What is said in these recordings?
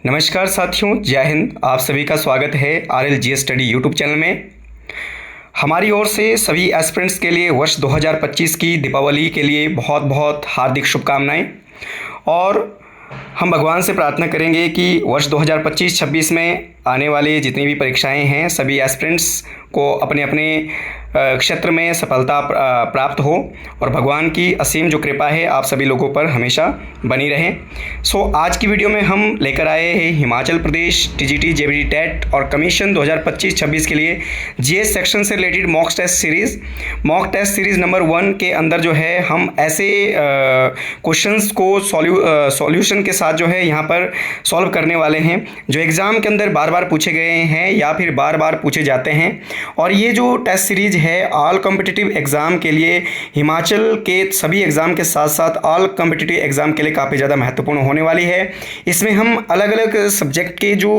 नमस्कार साथियों, जय हिंद। आप सभी का स्वागत है RLG स्टडी यूट्यूब चैनल में। हमारी ओर से सभी एस्पिरेंट्स के लिए वर्ष 2025 की दीपावली के लिए बहुत बहुत हार्दिक शुभकामनाएं और हम भगवान से प्रार्थना करेंगे कि वर्ष 2025-26 में आने वाली जितनी भी परीक्षाएं हैं सभी एस्पिरेंट्स को अपने अपने क्षेत्र में सफलता प्राप्त हो और भगवान की असीम जो कृपा है आप सभी लोगों पर हमेशा बनी रहे। आज की वीडियो में हम लेकर आए हैं Himachal Pradesh TGT JBD TET और कमीशन 2025-26 के लिए GS सेक्शन से related mock test series number 1 के अंदर जो है हम ऐसे क्वेश्चंस को सॉल्यूशन के साथ जो है यहाँ पर सॉल्व करने वाले हैं जो एग्ज़ाम के अंदर बार बार पूछे गए हैं या फिर बार बार पूछे जाते हैं। और ये जो टेस्ट सीरीज है ऑल कॉम्पिटिटिव एग्ज़ाम के लिए, हिमाचल के सभी एग्ज़ाम के साथ साथ ऑल कॉम्पिटिटिव एग्ज़ाम के लिए काफ़ी ज़्यादा महत्वपूर्ण होने वाली है। इसमें हम अलग अलग सब्जेक्ट के जो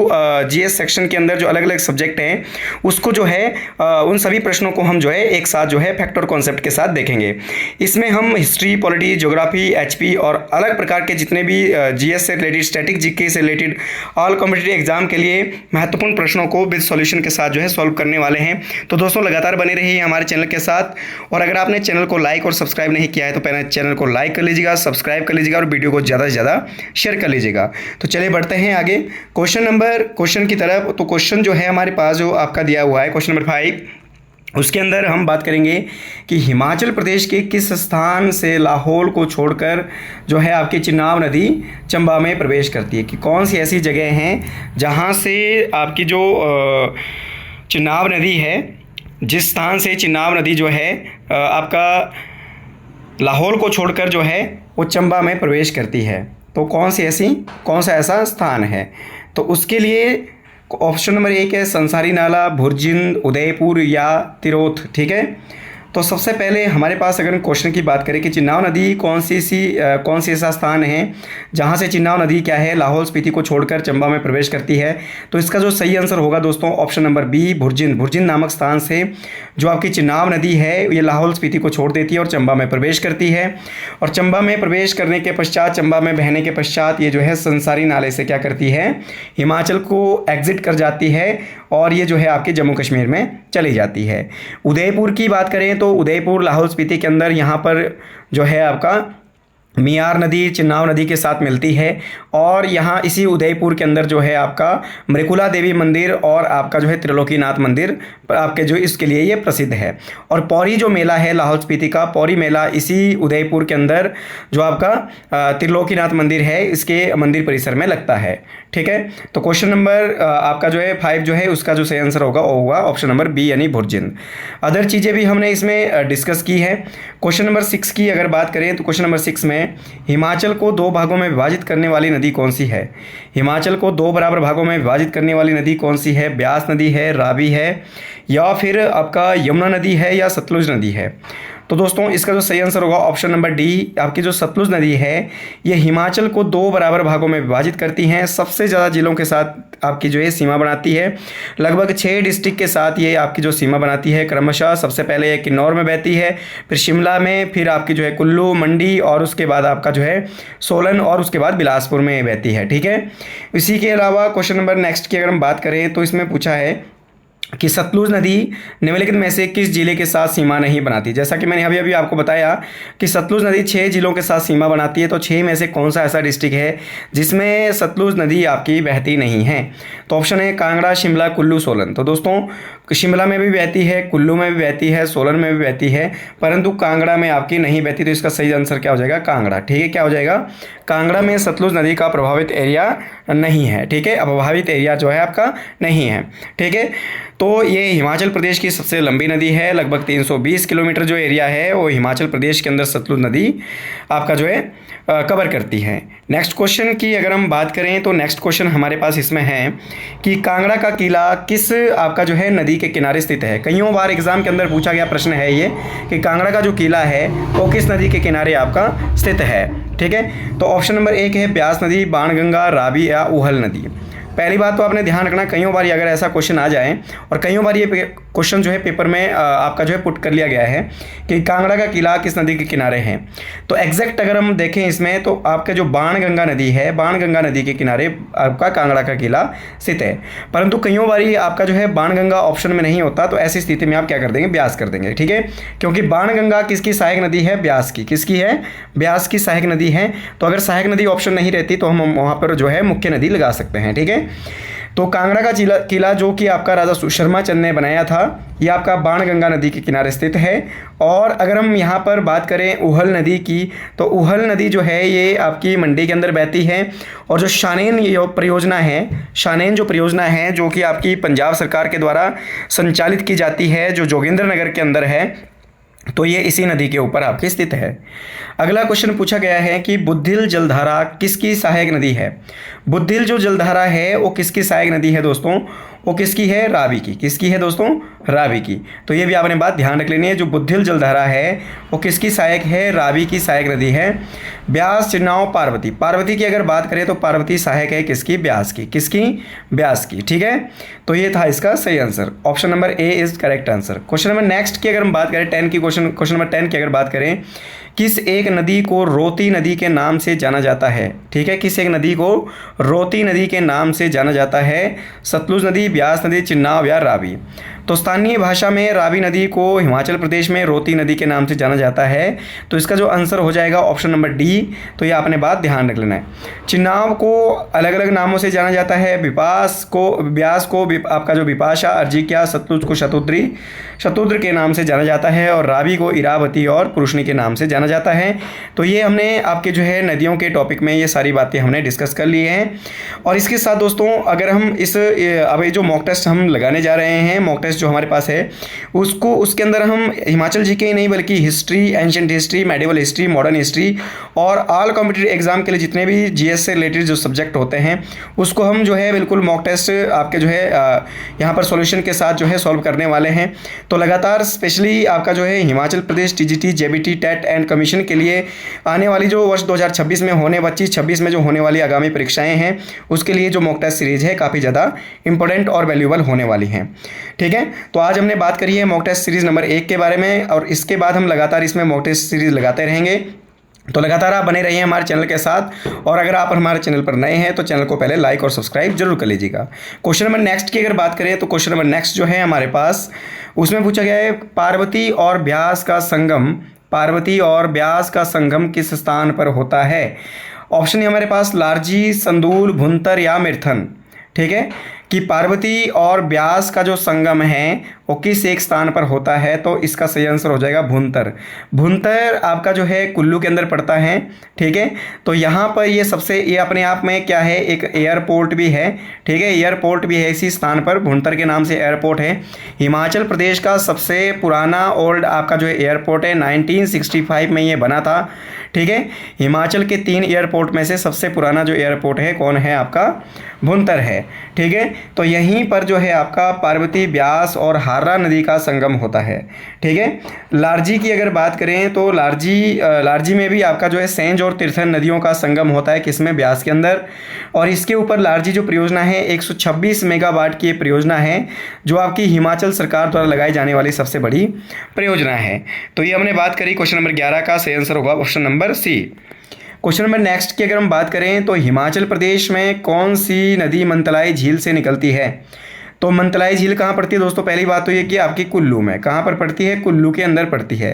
GS सेक्शन के अंदर जो अलग अलग सब्जेक्ट हैं उसको जो है उन सभी प्रश्नों को हम जो है एक साथ जो है फैक्ट और कॉन्सेप्ट के साथ देखेंगे। इसमें हम हिस्ट्री, पॉलिटी, ज्योग्राफी, HP और अलग प्रकार के जितने भी GS से रिलेटेड, स्टैटिक GK से रिलेटेड ऑल कॉम्पिटिटिव एग्ज़ाम के लिए महत्वपूर्ण प्रश्नों को विद सॉल्यूशन के साथ जो है सॉल्व करने वाले हैं। तो दोस्तों लगातार बने रहिए हमारे चैनल के साथ और अगर आपने चैनल को लाइक और सब्सक्राइब नहीं किया है तो पहले चैनल को लाइक कर लीजिएगा, सब्सक्राइब कर लीजिएगा और वीडियो को ज़्यादा से ज़्यादा शेयर कर लीजिएगा। तो चलिए बढ़ते हैं आगे क्वेश्चन की तरफ। तो क्वेश्चन जो है हमारे पास जो आपका दिया हुआ है क्वेश्चन नंबर 5, उसके अंदर हम बात करेंगे कि हिमाचल प्रदेश के किस स्थान से लाहौल को छोड़कर जो है आपकी चिनाब नदी चंबा में प्रवेश करती है, कि कौन सी ऐसी जगह हैं जहां से आपकी जो चिनाब नदी है, जिस स्थान से चिनाब नदी जो है आपका लाहौल को छोड़कर जो है वो चंबा में प्रवेश करती है। तो कौन सा ऐसा स्थान है? तो उसके लिए ऑप्शन नंबर 1 है संसारी नाला, भुरजिन, उदयपुर या तिरोथ। ठीक है, तो सबसे पहले हमारे पास अगर क्वेश्चन की बात करें कि चिनाब नदी कौन सी ऐसा स्थान है जहां से चिनाब नदी क्या है लाहौल स्पीति को छोड़कर चंबा में प्रवेश करती है, तो इसका जो सही आंसर होगा दोस्तों ऑप्शन नंबर बी, भुरजिन नामक स्थान से जो आपकी चिनाब नदी है ये लाहौल स्पीति को छोड़ देती है और चंबा में प्रवेश करती है। और चंबा में प्रवेश करने के पश्चात, चंबा में बहने के पश्चात ये जो है संसारी नाले से क्या करती है, हिमाचल को एग्जिट कर जाती है और ये जो है आपके जम्मू कश्मीर में चली जाती है। उदयपुर की बात करें तो उदयपुर लाहौल स्पीति के अंदर यहाँ पर जो है आपका मियार नदी चिनाब नदी के साथ मिलती है और यहाँ इसी उदयपुर के अंदर जो है आपका मृकुला देवी मंदिर और आपका जो है त्रिलोकीनाथ मंदिर आपके जो इसके लिए ये प्रसिद्ध है। और पौरी जो मेला है लाहौल स्पीति का, पौरी मेला इसी उदयपुर के अंदर जो आपका त्रिलोकीनाथ मंदिर है इसके मंदिर परिसर में लगता है। ठीक है, तो क्वेश्चन नंबर आपका जो है 5 जो है उसका जो सही आंसर होगा वो होगा ऑप्शन नंबर बी यानी भुरजिन। अदर चीज़ें भी हमने इसमें डिस्कस की है। क्वेश्चन नंबर 6 की अगर बात करें तो क्वेश्चन नंबर 6 में हिमाचल को 2 भागों में विभाजित करने वाली नदी कौन सी है? हिमाचल को 2 बराबर भागों में विभाजित करने वाली नदी कौन सी है? ब्यास नदी है, रावी है या फिर आपका यमुना नदी है या सतलुज नदी है? तो दोस्तों इसका जो सही आंसर होगा ऑप्शन नंबर डी, आपकी जो सतलुज नदी है ये हिमाचल को 2 बराबर भागों में विभाजित करती हैं, सबसे ज़्यादा जिलों के साथ आपकी जो है सीमा बनाती है, लगभग 6 डिस्ट्रिक्ट के साथ ये आपकी जो सीमा बनाती है क्रमशः। सबसे पहले ये किन्नौर में बहती है, फिर शिमला में, फिर आपकी जो है कुल्लू, मंडी और उसके बाद आपका जो है सोलन और उसके बाद बिलासपुर में बहती है। ठीक है, इसी के अलावा क्वेश्चन नंबर नेक्स्ट की अगर हम बात करें तो इसमें पूछा है कि सतलुज नदी निम्नलिखित में से किस जिले के साथ सीमा नहीं बनाती? जैसा कि मैंने अभी आपको बताया कि सतलुज नदी 6 जिलों के साथ सीमा बनाती है, तो 6 में से कौन सा ऐसा डिस्ट्रिक्ट है जिसमें सतलुज नदी आपकी बहती नहीं है? तो ऑप्शन है कांगड़ा, शिमला, कुल्लू, सोलन। तो दोस्तों शिमला में भी बहती है, कुल्लू में भी बहती है, सोलन में भी बहती है, परंतु कांगड़ा में आपकी नहीं बहती। तो इसका सही आंसर क्या हो जाएगा? कांगड़ा। ठीक है, क्या हो जाएगा? कांगड़ा में सतलुज नदी का प्रभावित एरिया नहीं है। ठीक है, प्रभावित एरिया जो है आपका नहीं है। ठीक है, तो ये हिमाचल प्रदेश की सबसे लंबी नदी है, लगभग 320 किलोमीटर जो एरिया है वो हिमाचल प्रदेश के अंदर सतलुज नदी आपका जो है कवर करती है। नेक्स्ट क्वेश्चन की अगर हम बात करें तो नेक्स्ट क्वेश्चन हमारे पास इसमें है कि कांगड़ा का किला किस आपका जो है नदी के किनारे स्थित है? कईयों बार एग्जाम के अंदर पूछा गया प्रश्न है ये कि कांगड़ा का जो किला है वो किस नदी के किनारे आपका स्थित है। ठीक है, तो ऑप्शन नंबर 1 है ब्यास नदी, बाणगंगा, रावी या ऊहल नदी। पहली बात तो आपने ध्यान रखना, कईयों बार अगर ऐसा क्वेश्चन आ जाए और कईयों बार ये क्वेश्चन जो है पेपर में आपका जो है पुट कर लिया गया है कि कांगड़ा का किला किस नदी के किनारे है। तो एग्जैक्ट अगर हम देखें इसमें तो आपका जो बाणगंगा नदी है, बाणगंगा नदी के किनारे आपका कांगड़ा का किला स्थित है। परंतु कईयों बारी आपका जो है बाणगंगा ऑप्शन में नहीं होता, तो ऐसी स्थिति में आप क्या कर देंगे, ब्यास कर देंगे। ठीक है, क्योंकि बाणगंगा किसकी सहायक नदी है, ब्यास की। किसकी है, ब्यास की सहायक नदी है। तो अगर सहायक नदी ऑप्शन नहीं रहती तो हम वहाँ पर जो है मुख्य नदी लगा सकते हैं। ठीक है, तो कांगड़ा का किला जो कि आपका राजा सुशर्मा चंद ने बनाया था, ये आपका बाणगंगा नदी के किनारे स्थित है। और अगर हम यहाँ पर बात करें उहल नदी की, तो उहल नदी जो है ये आपकी मंडी के अंदर बहती है। और जो शानेन परियोजना है, शानेन जो परियोजना है जो कि आपकी पंजाब सरकार के द्वारा संचालित की जाती है, जो जोगिंद्र नगर के अंदर है, तो ये इसी नदी के ऊपर आपकी स्थित है। अगला क्वेश्चन पूछा गया है कि बुद्धिल जलधारा किसकी सहायक नदी है। बुद्धिल जो जलधारा है वो किसकी सहायक नदी है दोस्तों, वो किसकी है, रावी की। किसकी है दोस्तों, रावी की। तो ये भी आपने बात ध्यान रख लेनी है, जो बुद्धिल जलधारा है वो किसकी सहायक है, रावी की सहायक नदी है। ब्यास, चिन्नाव, पार्वती। पार्वती की अगर बात करें तो पार्वती सहायक है किसकी, ब्यास की। किसकी, ब्यास की। ठीक है, तो ये था इसका सही answer. Option number A is correct answer. Question number next की अगर हम बात करें 10 की क्वेश्चन नंबर 10 की अगर बात करें, किस एक नदी को रोती नदी के नाम से जाना जाता है। ठीक है, किस एक नदी को रोती नदी के नाम से जाना जाता है, सतलुज नदी, ब्यास नदी, चिन्नाव या रावी। तो स्थानीय भाषा में रावी नदी को हिमाचल प्रदेश में रोती नदी के नाम से जाना जाता है। तो इसका जो आंसर हो जाएगा ऑप्शन नंबर डी। तो ये आपने बात ध्यान रख लेना है। चिन्नाव को अलग अलग नामों से जाना जाता है, ब्यास को आपका जो विपाशा, अर्जिक्या, सतलुज को शतुद्र के नाम से जाना जाता है, और रावी को इरावती और पुरुषनी के नाम से जाना जाता है। तो ये हमने आपके जो है नदियों के टॉपिक में ये सारी बातें हमने डिस्कस कर ली हैं। और इसके साथ दोस्तों अगर हम अब ये जो मॉक टेस्ट हम लगाने जा रहे हैं, मॉक टेस्ट जो हमारे पास है उसके अंदर हम हिमाचल जीके ही नहीं बल्कि history, ancient history, medieval history, modern history और ऑल कॉम्पिटिटिव एग्जाम के लिए जितने भी जीएस से रिलेटेड जो सब्जेक्ट होते हैं उसको हम जो है बिल्कुल मॉक टेस्ट आपके जो है यहाँ पर सॉल्यूशन के साथ जो है सॉल्व करने वाले हैं। तो लगातार स्पेशली आपका जो है Himachal Pradesh TGT, JBT, TET and commission के लिए आने वाली जो वर्ष 2026 में होने 25-26 में जो होने वाली आगामी परीक्षाएं हैं उसके लिए जो मॉक टेस्ट सीरीज है काफ़ी ज़्यादा इंपॉर्टेंट और वैल्यूएबल होने वाली हैं। ठीक है, तो आज हमने बात करी है मॉक टेस्ट सीरीज नंबर 1 के बारे में, और इसके बाद हम लगातार इसमें मॉक टेस्ट सीरीज लगाते रहेंगे। तो लगातार आप बने रहिए हमारे चैनल के साथ, और अगर आप हमारे चैनल पर नए हैं तो चैनल को पहले लाइक और सब्सक्राइब जरूर कर लीजिएगा। क्वेश्चन नंबर नेक्स्ट की अगर बात करें तो क्वेश्चन नंबर नेक्स्ट जो है हमारे पास उसमें पूछा गया है पार्वती और ब्यास का संगम, पार्वती और ब्यास का संगम किस स्थान पर होता है। ऑप्शन है हमारे पास लारजी, संदूल, भुंतर या मिर्थन। ठीक है, कि पार्वती और ब्यास का जो संगम है वो किस एक स्थान पर होता है, तो इसका सही आंसर हो जाएगा भुंतर। भुंतर आपका जो है कुल्लू के अंदर पड़ता है। ठीक है, तो यहाँ पर ये अपने आप में क्या है, एक एयरपोर्ट भी है। ठीक है, एयरपोर्ट भी है इसी स्थान पर, भुंतर के नाम से एयरपोर्ट है। हिमाचल प्रदेश का सबसे पुराना ओल्ड आपका जो है एयरपोर्ट है, 1965 में ये बना था। ठीक है, हिमाचल के 3 एयरपोर्ट में से सबसे पुराना जो एयरपोर्ट है कौन है, आपका भुंतर है। ठीक है, तो यहीं पर जो है आपका पार्वती, ब्यास और हारा नदी का संगम होता है। ठीक है, लारजी की अगर बात करें तो लारजी में भी आपका जो है सेंज और तीर्थन नदियों का संगम होता है, किसमें, ब्यास के अंदर। और इसके ऊपर लारजी जो परियोजना है 126 मेगावाट की परियोजना है, जो आपकी हिमाचल सरकार द्वारा लगाई जाने वाली सबसे बड़ी परियोजना है। तो ये हमने बात करी क्वेश्चन नंबर 11 का, सही आंसर होगा option number C. Question number next की अगर हम बात करें तो हिमाचल प्रदेश में कौन सी नदी मंतलाई झील से निकलती है। तो मंतलाई झील कहाँ पड़ती है दोस्तों, पहली बात तो ये कि आपकी कुल्लू में। कहाँ पर पड़ती है, कुल्लू के अंदर पड़ती है।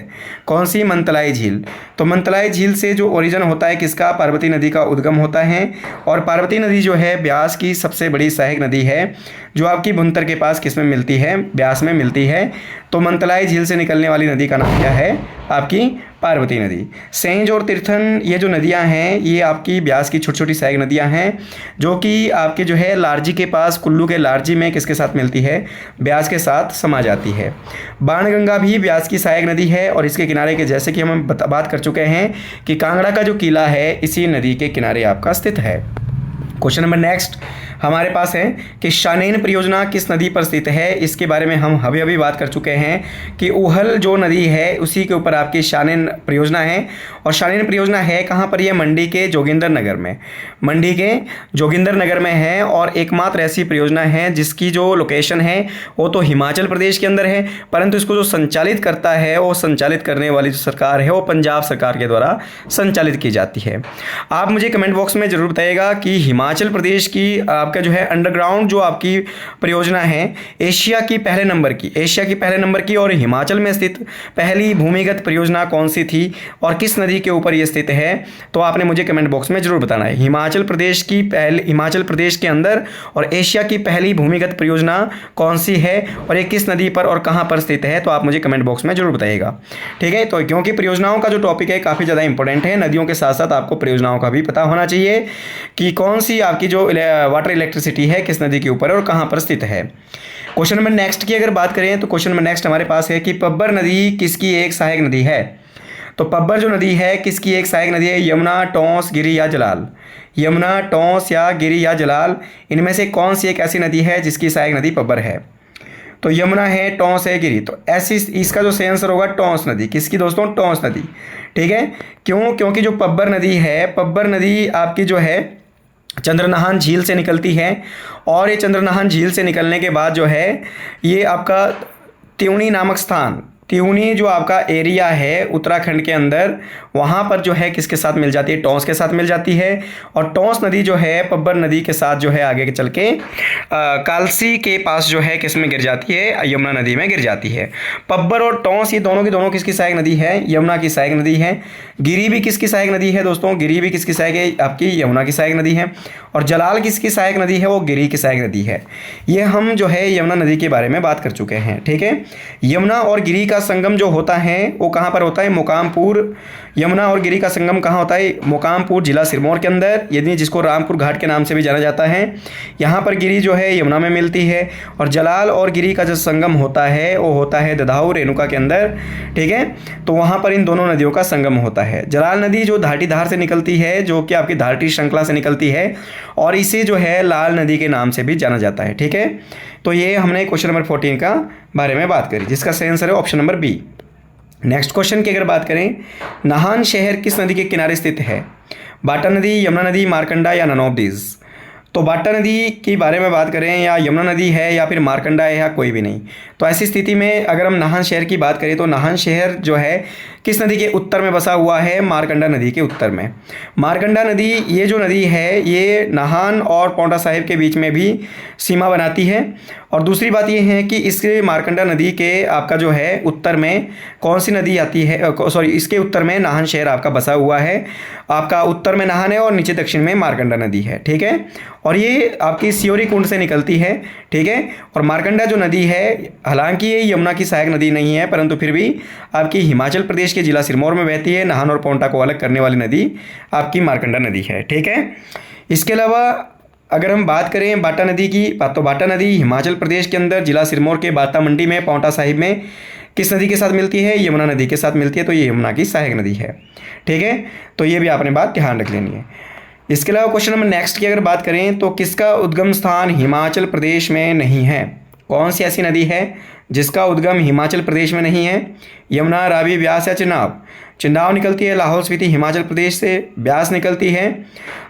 कौन सी, मंतलाई झील। तो मंतलाई झील से जो ओरिजिन होता है किसका, पार्वती नदी का उद्गम होता है। और पार्वती नदी जो है ब्यास की सबसे बड़ी सहायक नदी है, जो आपकी भुंतर के पास किस में मिलती है, ब्यास में मिलती है। तो मंतलाई झील से निकलने वाली नदी का नाम क्या है, आपकी पार्वती नदी। सेंज और तीर्थन ये जो नदियां हैं ये आपकी ब्यास की छोटी छोटी सहायक नदियां हैं, जो कि आपके जो है लारजी के पास, कुल्लू के लारजी में किसके साथ मिलती है, ब्यास के साथ समा जाती है। बाणगंगा भी ब्यास की सहायक नदी है, और इसके किनारे के जैसे कि हम बात कर चुके हैं कि कांगड़ा का जो किला है इसी नदी के किनारे आपका स्थित है। क्वेश्चन नंबर नेक्स्ट हमारे पास है कि शानीन परियोजना किस नदी पर स्थित है। इसके बारे में हम अभी अभी बात कर चुके हैं कि उहल जो नदी है उसी के ऊपर आपकी शानीन परियोजना है। और शानीन परियोजना है कहाँ पर? ये मंडी के जोगिंदर नगर में, मंडी के जोगिंदर नगर में है। और एकमात्र ऐसी परियोजना है जिसकी जो लोकेशन है वो तो हिमाचल प्रदेश के अंदर है, परंतु इसको जो संचालित करता है, वो संचालित करने वाली जो सरकार है वो पंजाब सरकार के द्वारा संचालित की जाती है। आप मुझे कमेंट बॉक्स में ज़रूर बताइएगा कि हिमाचल प्रदेश की आपका जो है अंडरग्राउंड जो आपकी परियोजना है एशिया की पहले नंबर की और हिमाचल में स्थित पहली भूमिगत परियोजना कौन सी थी और किस नदी के ऊपर ये स्थित है, तो आपने मुझे कमेंट बॉक्स में जरूर बताना है। हिमाचल प्रदेश के अंदर और एशिया की पहली भूमिगत परियोजना कौन सी है और ये किस नदी पर और कहाँ पर स्थित है, तो आप मुझे कमेंट बॉक्स में जरूर बताइएगा। ठीक है, तो क्योंकि परियोजनाओं का जो टॉपिक है काफ़ी ज़्यादा इंपॉर्टेंट है, नदियों के साथ साथ आपको परियोजनाओं का भी पता होना चाहिए कि कौन सी आपकी जो वाटर इलेक्ट्रिसिटी है किस नदी के ऊपर और कहाँ पर स्थित है। क्वेश्चन नंबर नेक्स्ट की अगर बात करें तो क्वेश्चन नंबर नेक्स्ट हमारे पास है कि पब्बर नदी किसकी एक सहायक नदी है। तो पब्बर जो नदी है किसकी एक सहायक नदी है? यमुना, टोंस, गिरि या जलाल। यमुना, टोंस या गिरि या जलाल, इनमें से कौन सी एक ऐसी नदी है जिसकी सहायक नदी पब्बर है? तो यमुना है, टोंस है, गिरि। तो ऐसी इसका जो सही आंसर होगा टोंस नदी। किसकी दोस्तों? टोंस नदी। ठीक है, क्यों? क्योंकि जो पब्बर नदी है, पब्बर नदी आपकी जो है चंद्रनाहन झील से निकलती है और ये चंद्रनाहन झील से निकलने के बाद जो है ये आपका त्यूनी नामक स्थान, त्यूनी जो आपका एरिया है उत्तराखंड के अंदर, वहाँ पर जो है किसके साथ मिल जाती है? टोंस के साथ मिल जाती है। और टोंस नदी जो है पब्बर नदी के साथ जो है आगे चल के कालसी के पास जो है किस में गिर जाती है? यमुना नदी में गिर जाती है। पब्बर और टोंस ये दोनों की दोनों किसकी सहायक नदी है? यमुना की सहायक नदी है। गिरि भी किसकी सहायक नदी है दोस्तों? गिरि भी किसकी सहायक है? आपकी यमुना की सहायक नदी है। और जलाल किसकी सहायक नदी है? वो गिरि की सहायक नदी है। ये हम जो है यमुना नदी के बारे में बात कर चुके हैं। ठीक है, यमुना और गिरि का संगम जो होता है वो कहाँ पर होता है? मुकामपुर। यमुना और गिरि का संगम कहाँ होता है? मुकामपुर जिला सिरमौर के अंदर, यानी जिसको रामपुर घाट के नाम से भी जाना जाता है। यहाँ पर गिरि जो है यमुना में मिलती है। और जलाल और गिरि का जो संगम होता है वो होता है ददाऊ रेणुका के अंदर। ठीक है, तो वहाँ पर इन दोनों नदियों का संगम होता है। जलाल नदी जो धाटी धार से निकलती है, जो कि आपकी धाटी श्रृंखला से निकलती है और इसे जो है लाल नदी के नाम से भी जाना जाता है। ठीक है, तो ये हमने क्वेश्चन नंबर 14 का बारे में बात करी, जिसका सही आंसर है option number B. Next question की अगर बात करें, नाहन शहर किस नदी के किनारे स्थित है? बाटा नदी, यमुना नदी, मारकंडा या नन ऑफ दीज। तो बाटा नदी के बारे में बात करें या यमुना नदी है या फिर मारकंडा है या कोई भी नहीं। तो ऐसी स्थिति में अगर हम नाहन शहर की बात करें तो नाहन शहर जो है किस नदी के उत्तर में बसा हुआ है? मारकंडा नदी के उत्तर में। मारकंडा नदी ये जो नदी है ये नाहन और पांवटा साहिब के बीच में भी सीमा बनाती है। और दूसरी बात ये है कि इसके मारकंडा नदी के आपका जो है उत्तर में कौन सी नदी आती है? सॉरी, इसके उत्तर में नाहन शहर आपका बसा हुआ है। आपका उत्तर में नाहन है और नीचे दक्षिण में मारकंडा नदी है। ठीक है, और ये आपकी सियोरी कुंड से निकलती है। ठीक है, और मारकंडा जो नदी है हालांकि ये यमुना की सहायक नदी नहीं है, परंतु फिर भी आपकी हिमाचल प्रदेश के जिला सिरमौर में बहती है। नाहन और पांवटा को अलग करने वाली नदी आपकी मारकंडा नदी है। ठीक है, इसके अलावा अगर हम बात करें बाटा नदी की, तो बाटा नदी हिमाचल प्रदेश के अंदर जिला सिरमौर के बाता मंडी में पांवटा साहिब में किस नदी के साथ मिलती है? यमुना नदी के साथ मिलती है। तो ये यमुना की सहायक नदी है। ठीक है, तो ये भी आपने बात ध्यान रख लेनी है। इसके अलावा क्वेश्चन नंबर नेक्स्ट की अगर बात करें तो किसका उद्गम स्थान हिमाचल प्रदेश में नहीं है? कौन सी ऐसी नदी है जिसका उद्गम हिमाचल प्रदेश में नहीं है? यमुना, रावी, ब्यास या चिनाब। चिनाब निकलती है लाहौल स्पीति हिमाचल प्रदेश से, ब्यास निकलती है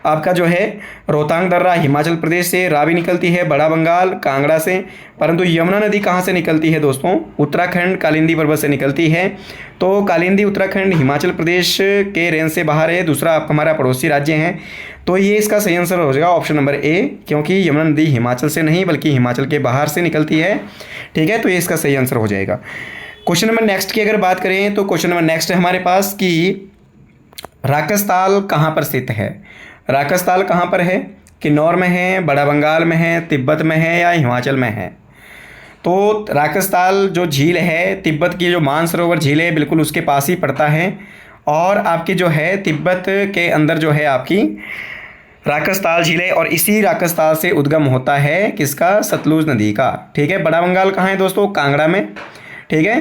आपका जो है रोहतांग दर्रा हिमाचल प्रदेश से, रावी निकलती है बड़ा बंगाल कांगड़ा से। परंतु यमुना नदी कहाँ से निकलती है दोस्तों? उत्तराखंड कालिंदी पर्वत से निकलती है। तो कालिंदी उत्तराखंड हिमाचल प्रदेश के रेंज से बाहर है, दूसरा आपका हमारा पड़ोसी राज्य है। तो ये इसका सही आंसर हो जाएगा ऑप्शन नंबर ए, क्योंकि यमुना नदी हिमाचल से नहीं बल्कि हिमाचल के बाहर से निकलती है। ठीक है, तो ये इसका सही आंसर हो जाएगा। क्वेश्चन नंबर नेक्स्ट की अगर बात करें तो क्वेश्चन नंबर नेक्स्ट है हमारे पास कि राकसताल कहाँ पर स्थित है? राकसताल कहाँ पर है? किन्नौर में है, बड़ा बंगाल में है, तिब्बत में है या हिमाचल में है? तो राकसताल जो झील है तिब्बत की जो मानसरोवर झील है बिल्कुल उसके पास ही पड़ता है। और आपकी जो है तिब्बत के अंदर जो है आपकी राकसताल झील है और इसी राकसताल से उद्गम होता है किसका? सतलुज नदी का। ठीक है, बड़ा बंगाल कहाँ है दोस्तों? कांगड़ा में। ठीक है,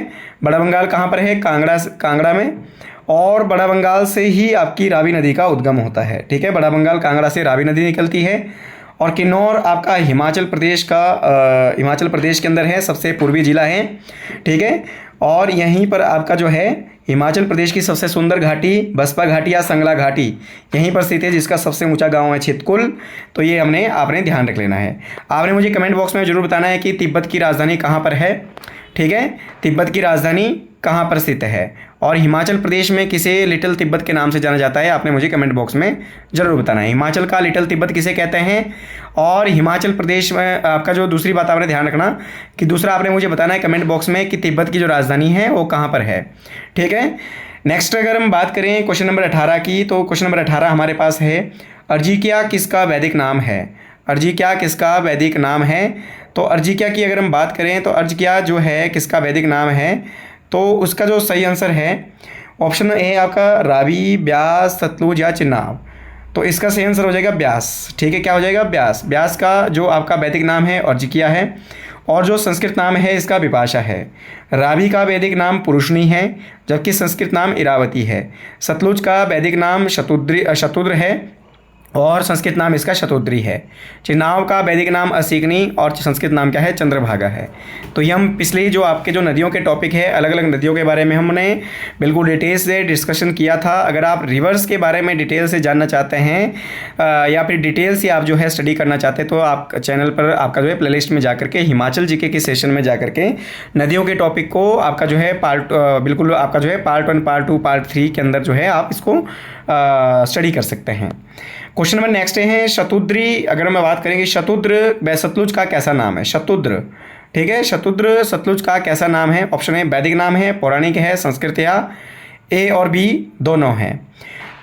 बड़ा बंगाल कहाँ पर है? कांगड़ा में। और बड़ा बंगाल से ही आपकी रावी नदी का उद्गम होता है। ठीक है, बड़ा बंगाल कांगड़ा से रावी नदी निकलती है। और किन्नौर आपका हिमाचल प्रदेश के अंदर है, सबसे पूर्वी जिला है। ठीक है, और यहीं पर आपका जो है हिमाचल प्रदेश की सबसे सुंदर घाटी बसपा घाटी या संगला घाटी यहीं पर स्थित है, जिसका सबसे ऊंचा गांव है छितकुल। तो ये आपने ध्यान रख लेना है। आपने मुझे कमेंट बॉक्स में ज़रूर बताना है कि तिब्बत की राजधानी कहाँ पर है। ठीक है, तिब्बत की राजधानी कहाँ पर स्थित है और हिमाचल प्रदेश में किसे लिटिल तिब्बत के नाम से जाना जाता है, आपने मुझे कमेंट बॉक्स में ज़रूर बताना है। हिमाचल का लिटिल तिब्बत किसे कहते हैं और हिमाचल प्रदेश में आपका जो दूसरी बात आपने ध्यान रखना कि दूसरा आपने मुझे बताना है कमेंट बॉक्स में कि तिब्बत की जो राजधानी है वो कहाँ पर है। ठीक है, नेक्स्ट अगर हम बात करें क्वेश्चन नंबर 18 की, तो क्वेश्चन नंबर 18 हमारे पास है अर्जिकिया किसका वैदिक नाम है। अर्जिकिया किसका वैदिक नाम है। तो अर्जिकिया की अगर हम बात करें तो अर्जिकिया जो है किसका वैदिक नाम है, तो उसका जो सही आंसर है ऑप्शन ए आपका रावी, ब्यास, सतलुज या चिनाब। तो इसका सही आंसर हो जाएगा ब्यास। ठीक है, क्या हो जाएगा ब्यास। ब्यास का जो आपका वैदिक नाम है अर्जिकिया है और जो संस्कृत नाम है इसका विपाशा है। रावी का वैदिक नाम पुरुषनी है जबकि संस्कृत नाम इरावती है। सतलुज का वैदिक नाम शतुद्र है और संस्कृत नाम इसका शतोद्री है। चिनाब का वैदिक नाम असिकनी और संस्कृत नाम क्या है चंद्रभागा है। तो ये हम पिछले जो आपके जो नदियों के टॉपिक है अलग अलग नदियों के बारे में हमने बिल्कुल डिटेल से डिस्कशन किया था। अगर आप रिवर्स के बारे में डिटेल से जानना चाहते हैं या फिर डिटेल से आप जो है स्टडी करना चाहते हैं तो आप चैनल पर आपका जो है प्लेलिस्ट में जाकर के हिमाचल जीके के सेशन में जाकर के नदियों के टॉपिक को आपका जो है बिल्कुल आपका जो है पार्ट 1, पार्ट 2, पार्ट 3 के अंदर जो है आप इसको स्टडी कर सकते हैं। क्वेश्चन नंबर नेक्स्ट है शतुद्री। अगर मैं बात करेंगे शतुद्र सतलुज का कैसा नाम है। शतुद्र, ठीक है, शतुद्र सतलुज का कैसा नाम है। ऑप्शन ए वैदिक नाम है, पौराणिक है, संस्कृत या ए और बी दोनों हैं।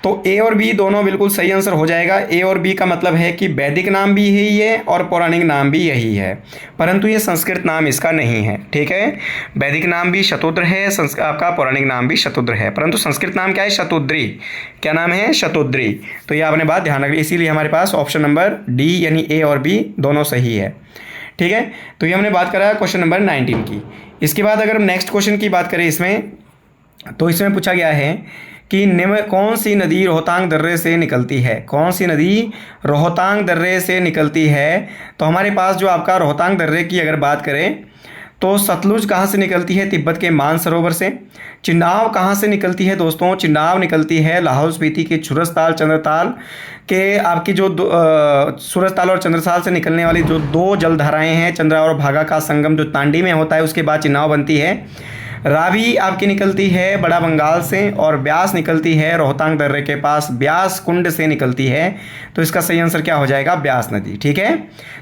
तो ए और बी दोनों बिल्कुल सही आंसर हो जाएगा। ए और बी का मतलब है कि वैदिक नाम भी यही है और पौराणिक नाम भी यही है, परंतु ये संस्कृत नाम इसका नहीं है। ठीक है, वैदिक नाम भी शतुद्र है, आपका पौराणिक नाम भी शतुद्र है, परंतु संस्कृत नाम क्या है शतुद्री। क्या नाम है शतुद्री। तो ये आपने बात ध्यान रखी, इसीलिए हमारे पास ऑप्शन नंबर डी यानी ए और बी दोनों सही है। ठीक है, तो ये हमने बात करा क्वेश्चन नंबर 19 की। इसके बाद अगर हम नेक्स्ट क्वेश्चन की बात करें इसमें, तो इसमें पूछा गया है कि निम्न कौन सी नदी रोहतांग दर्रे से निकलती है। कौन सी नदी रोहतांग दर्रे से निकलती है। तो हमारे पास जो आपका रोहतांग दर्रे की अगर बात करें तो सतलुज कहाँ से निकलती है, तिब्बत के मानसरोवर से। चिनाब कहाँ से निकलती है दोस्तों, चिनाब निकलती है लाहौल स्पीति के सूरजताल चंद्रताल के आपकी जो सूरजताल और चंद्रताल से निकलने वाली जो दो जलधाराएं हैं, चंद्रा और भागा का संगम जो तांडी में होता है उसके बाद चिनाब बनती है। रावी आपकी निकलती है बड़ा बंगाल से और ब्यास निकलती है रोहतांग दर्रे के पास ब्यास कुंड से निकलती है। तो इसका सही आंसर क्या हो जाएगा ब्यास नदी। ठीक है,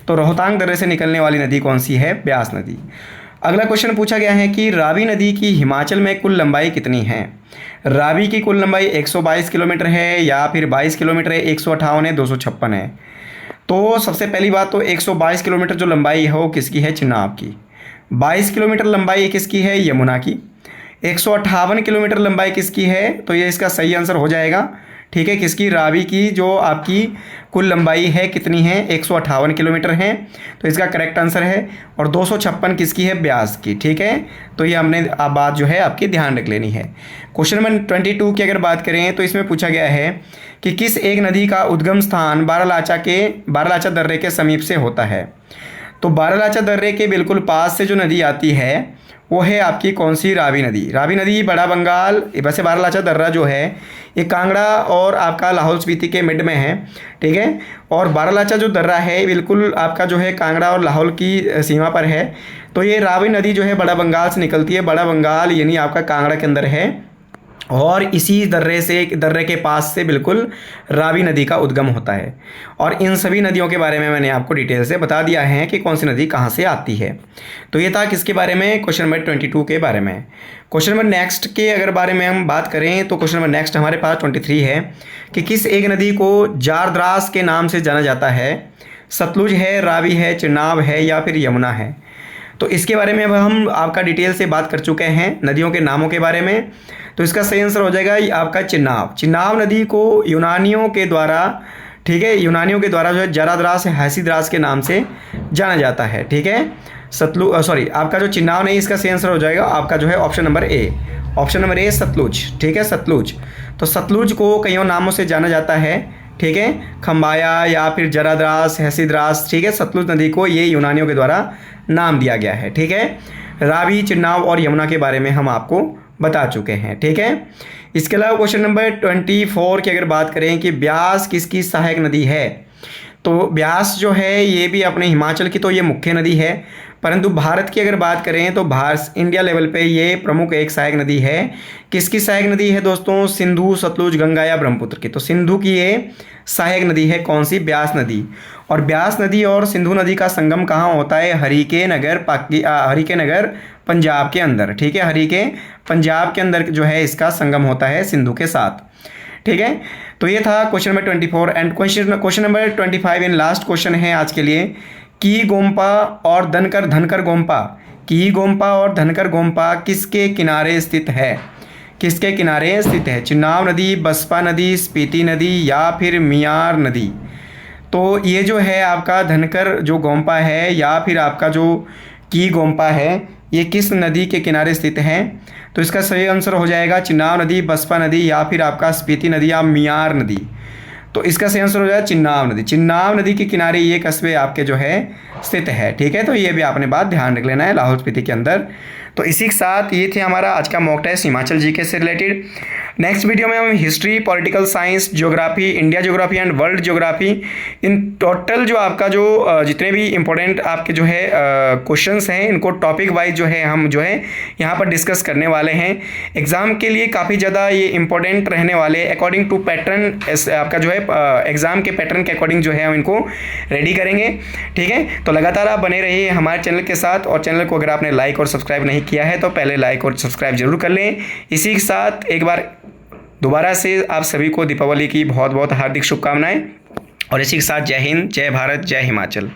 तो रोहतांग दर्रे से निकलने वाली नदी कौन सी है, ब्यास नदी। अगला क्वेश्चन पूछा गया है कि रावी नदी की हिमाचल में कुल लंबाई कितनी है। रावी की कुल लंबाई 122 किलोमीटर है या फिर 22 किलोमीटर है, 158 है, 256 है। तो सबसे पहली बात तो 122 किलोमीटर जो लंबाई है वो किसकी है, चिनाब की। 22 किलोमीटर लंबाई किसकी है, यमुना की। 158 किलोमीटर लंबाई किसकी है, तो ये इसका सही आंसर हो जाएगा। ठीक है, किसकी, रावी की जो आपकी कुल लंबाई है कितनी है, 158 किलोमीटर है, तो इसका करेक्ट आंसर है। और 256 किसकी है, ब्यास की। ठीक है, तो ये हमने बात जो है आपकी ध्यान रख लेनी है। क्वेश्चन नंबर 22 की अगर बात करें तो इसमें पूछा गया है कि किस एक नदी का उद्गम स्थान बारालाचा दर्रे के समीप से होता है। तो बारालाचा दर्रे के बिल्कुल पास से जो नदी आती है वो है आपकी कौन सी, रावी नदी। रावी नदी बड़ा बंगाल, वैसे बारालाचा दर्रा जो है ये कांगड़ा और आपका लाहौल स्पीति के मिड में है। ठीक है, और बारालाचा जो दर्रा है बिल्कुल आपका जो है कांगड़ा और लाहौल की सीमा पर है। तो ये रावी नदी जो है बड़ा बंगाल से निकलती है, बड़ा बंगाल यानी आपका कांगड़ा के अंदर है और इसी दर्रे के पास से बिल्कुल रावी नदी का उद्गम होता है। और इन सभी नदियों के बारे में मैंने आपको डिटेल से बता दिया है कि कौन सी नदी कहाँ से आती है। तो ये था किसके बारे में, क्वेश्चन नंबर 22 के बारे में। क्वेश्चन नंबर नेक्स्ट के अगर बारे में हम बात करें तो क्वेश्चन नंबर नेक्स्ट हमारे पास 23 है कि किस एक नदी को जारद्रास के नाम से जाना जाता है। सतलुज है, रावी है, चिनाब है या फिर यमुना है। तो इसके बारे में अब हम आपका डिटेल से बात कर चुके हैं नदियों के नामों के बारे में। तो इसका सही आंसर हो जाएगा आपका चिनाब। चिनाब नदी को यूनानियों के द्वारा, ठीक है, यूनानियों के द्वारा जो है जराद्रास हैसीद्रास के नाम से जाना जाता है। ठीक है, आपका जो चिनाब नहीं, इसका सही आंसर हो जाएगा आपका जो है option number A. Option number A Sutlej, ठीक है, सतलुज। तो सतलुज को कईयों नामों से जाना जाता है, ठीक है, खम्बाया या फिर जराद्रास, हैसिद्रास, ठीक है। सतलुज नदी को ये यूनानियों के द्वारा नाम दिया गया है, ठीक है। रावी, चिन्नाब और यमुना के बारे में हम आपको बता चुके हैं, ठीक है। इसके अलावा क्वेश्चन नंबर 24 की अगर बात करें कि ब्यास किसकी सहायक नदी है, तो ब्यास जो है ये भी अपने हिमाचल की तो ये मुख्य नदी है, परंतु भारत की अगर बात करें तो भारत इंडिया लेवल पे ये प्रमुख एक सहायक नदी है। किसकी सहायक नदी है दोस्तों? सिंधु, सतलुज, गंगा या ब्रह्मपुत्र की। तो सिंधु की ये सहायक नदी है, कौन सी? ब्यास नदी। और ब्यास नदी और सिंधु नदी का संगम कहाँ होता है? हरिके नगर पंजाब के अंदर, ठीक है, हरिके पंजाब के अंदर जो है इसका संगम होता है सिंधु के साथ, ठीक है। तो ये था question number 24 and question number 25 in last question है आज के लिए। की गोम्पा और धनकर गोम्पा, की गोम्पा और धनकर गोम्पा किसके किनारे स्थित है? किसके किनारे स्थित है? चिनाब नदी, बसपा नदी, स्पीति नदी या फिर मियार नदी। तो ये जो है आपका धनकर जो गोम्पा है या फिर आपका जो की गोम्पा है, ये किस नदी के किनारे स्थित है? तो इसका सही आंसर हो जाएगा चिनाब नदी, बसपा नदी या फिर आपका स्पीति नदी या मियार नदी। तो इसका सही आंसर हो जाएगा चिनाब नदी। चिनाब नदी के किनारे ये कस्बे आपके जो है स्थित है, ठीक है। तो ये भी आपने बात ध्यान रख लेना है लाहौल स्पीति के अंदर। तो इसी के साथ ये थे हमारा आज का मॉक टेस्ट हिमाचल जीके से रिलेटेड। नेक्स्ट वीडियो में हम history, political science, geography, India geography and world geography, in total जो आपका जो जितने भी इंपॉर्टेंट आपके जो है क्वेश्चंस हैं, इनको टॉपिक वाइज जो है हम जो है यहाँ पर डिस्कस करने वाले हैं। एग्ज़ाम के लिए काफ़ी ज़्यादा ये इंपॉर्टेंट रहने वाले, अकॉर्डिंग टू पैटर्न आपका जो है एग्ज़ाम के पैटर्न के अकॉर्डिंग जो है हम इनको रेडी करेंगे, ठीक है। तो लगातार आप बने रहिए हमारे चैनल के साथ, और चैनल को अगर आपने लाइक और सब्सक्राइब नहीं किया है तो पहले लाइक और सब्सक्राइब जरूर कर लें। इसी के साथ एक बार दोबारा से आप सभी को दीपावली की बहुत बहुत हार्दिक शुभकामनाएं, और इसी के साथ जय हिंद, जय भारत, जय हिमाचल।